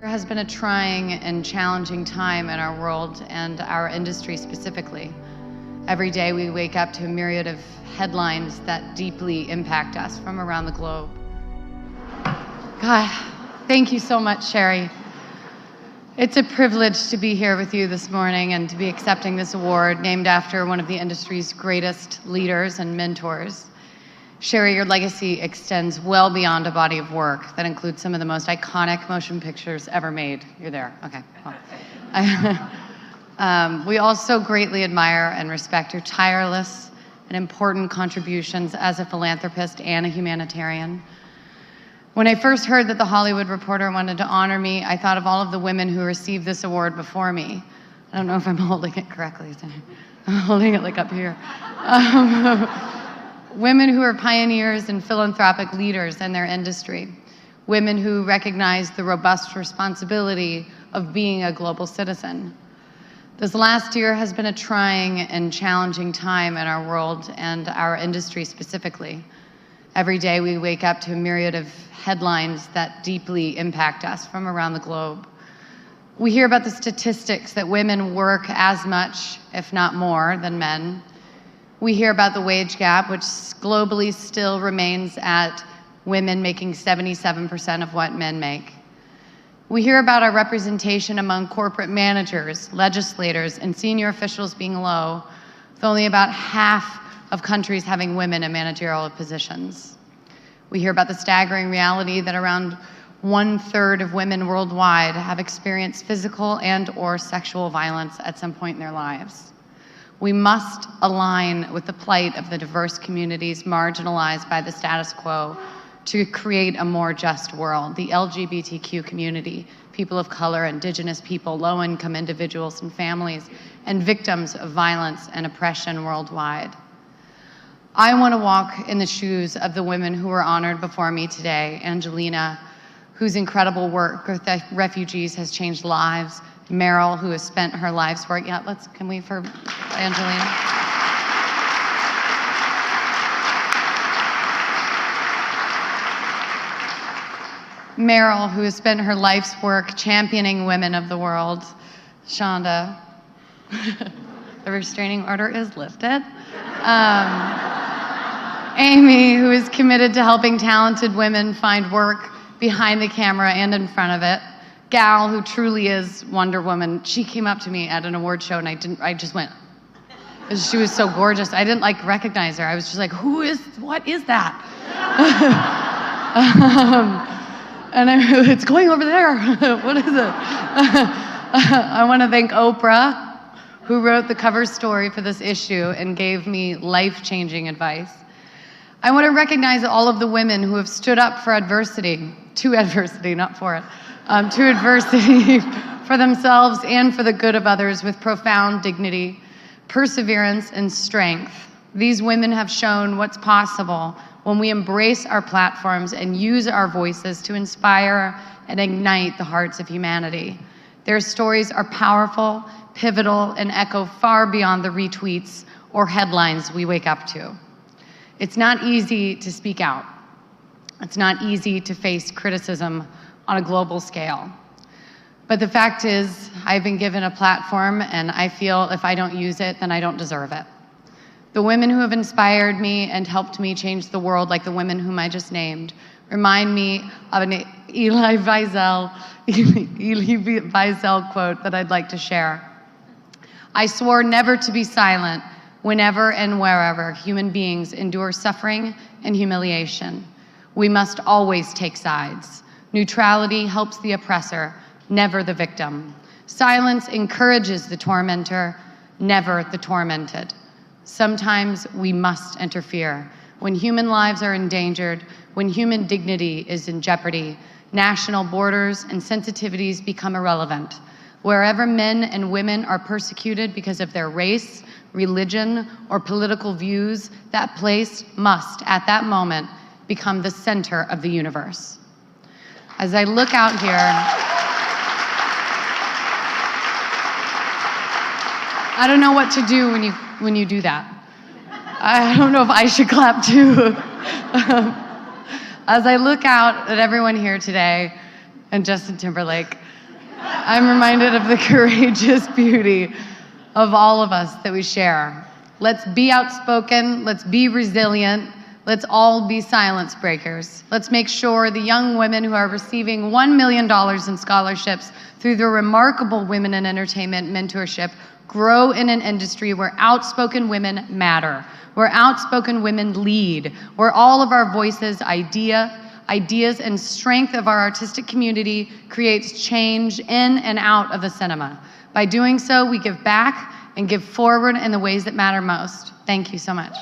There has been a trying and challenging time in our world and our industry specifically. Every day we wake up to a myriad of headlines that deeply impact us from around the globe. God, thank you so much, Sherry. It's a privilege to be here with you this morning and to be accepting this award named after one of the industry's greatest leaders and mentors. Sherry, your legacy extends well beyond a body of work that includes some of the most iconic motion pictures ever made. You're there, okay. Well. We also greatly admire and respect your tireless and important contributions as a philanthropist and a humanitarian. When I first heard that The Hollywood Reporter wanted to honor me, I thought of all of the women who received this award before me. I don't know if I'm holding it correctly. I'm holding it like up here. Women who are pioneers and philanthropic leaders in their industry. Women who recognize the robust responsibility of being a global citizen. This last year has been a trying and challenging time in our world and our industry specifically. Every day we wake up to a myriad of headlines that deeply impact us from around the globe. We hear about the statistics that women work as much, if not more, than men. We hear about the wage gap, which globally still remains at women making 77% of what men make. We hear about our representation among corporate managers, legislators, and senior officials being low, with only about half of countries having women in managerial positions. We hear about the staggering reality that around 1/3 of women worldwide have experienced physical and/or sexual violence at some point in their lives. We must align with the plight of the diverse communities marginalized by the status quo to create a more just world. The LGBTQ community, people of color, indigenous people, low-income individuals and families, and victims of violence and oppression worldwide. I want to walk in the shoes of the women who were honored before me today. Angelina, whose incredible work with the refugees has changed lives. Meryl, who has spent her life's work. Yeah, can we for Angelina? Meryl, who has spent her life's work championing women of the world. Shonda, the restraining order is lifted. Amy, who is committed to helping talented women find work behind the camera and in front of it. Gal, who truly is Wonder Woman. She came up to me at an award show and I just went, she was so gorgeous. I didn't recognize her. I was just like, what is that? And it's going over there. What is it? I want to thank Oprah, who wrote the cover story for this issue and gave me life-changing advice. I want to recognize all of the women who have stood up for adversity, to adversity, not for it, to adversity for themselves and for the good of others with profound dignity, perseverance, and strength. These women have shown what's possible when we embrace our platforms and use our voices to inspire and ignite the hearts of humanity. Their stories are powerful, pivotal, and echo far beyond the retweets or headlines we wake up to. It's not easy to speak out. It's not easy to face criticism on a global scale. But the fact is, I've been given a platform and I feel if I don't use it, then I don't deserve it. The women who have inspired me and helped me change the world, like the women whom I just named, remind me of an Elie Wiesel quote that I'd like to share. I swore never to be silent whenever and wherever human beings endure suffering and humiliation. We must always take sides. Neutrality helps the oppressor, never the victim. Silence encourages the tormentor, never the tormented. Sometimes we must interfere. When human lives are endangered, when human dignity is in jeopardy, national borders and sensitivities become irrelevant. Wherever men and women are persecuted because of their race, religion, or political views, that place must, at that moment, become the center of the universe. As I look out here, I don't know what to do when you do that. I don't know if I should clap too. As I look out at everyone here today, and Justin Timberlake, I'm reminded of the courageous beauty of all of us that we share. Let's be outspoken, let's be resilient, let's all be silence breakers. Let's make sure the young women who are receiving $1 million in scholarships through the remarkable Women in Entertainment mentorship grow in an industry where outspoken women matter, where outspoken women lead, where all of our voices, ideas, and strength of our artistic community creates change in and out of the cinema. By doing so, we give back and give forward in the ways that matter most. Thank you so much.